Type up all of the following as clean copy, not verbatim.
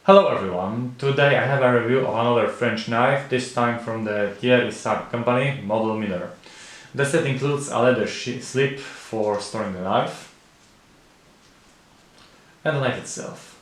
Hello everyone, today I have a review of another French knife, this time from the Thiers Issard company, model Mineur. The set includes a leather slip for storing the knife and the knife itself.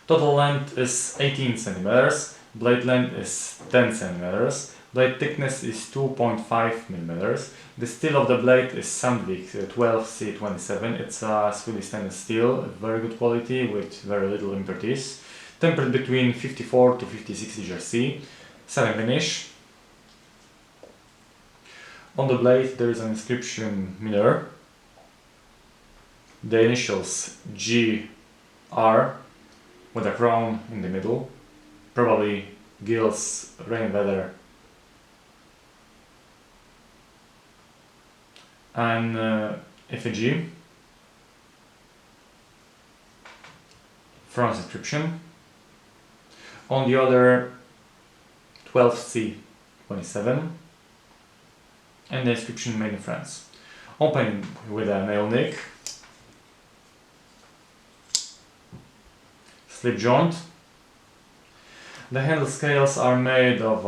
Total length is 18 cm, blade length is 10 cm, blade thickness is 2.5 mm. The steel of the blade is Sandvik 12C27. It's a Swedish stainless steel, very good quality with very little impurities. Tempered between 54 to 56 HRC, satin finish. On the blade there is an inscription Mineur, the initials GR with a crown in the middle, probably gills rain weather, and effigy, France inscription. On the other 12C27 and the inscription made in France. Open with a nail nick, slip joint. The handle scales are made of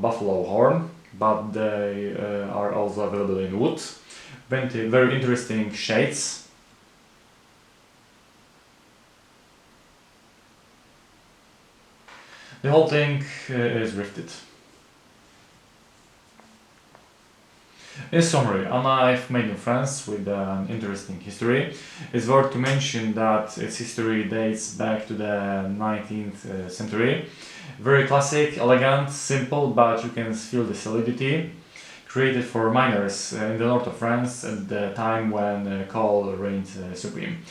buffalo horn, but they are also available in wood. Very interesting shades. The whole thing is rifted. In summary, a knife made in France with an interesting history. It's worth to mention that its history dates back to the 19th century. Very classic, elegant, simple, but you can feel the solidity. Created for miners in the north of France at the time when coal reigned supreme.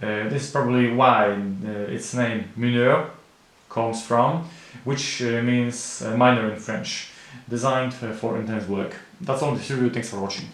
This is probably why its name Mineur comes from, which means miner in French, designed for intense work. That's all this review, thanks for watching.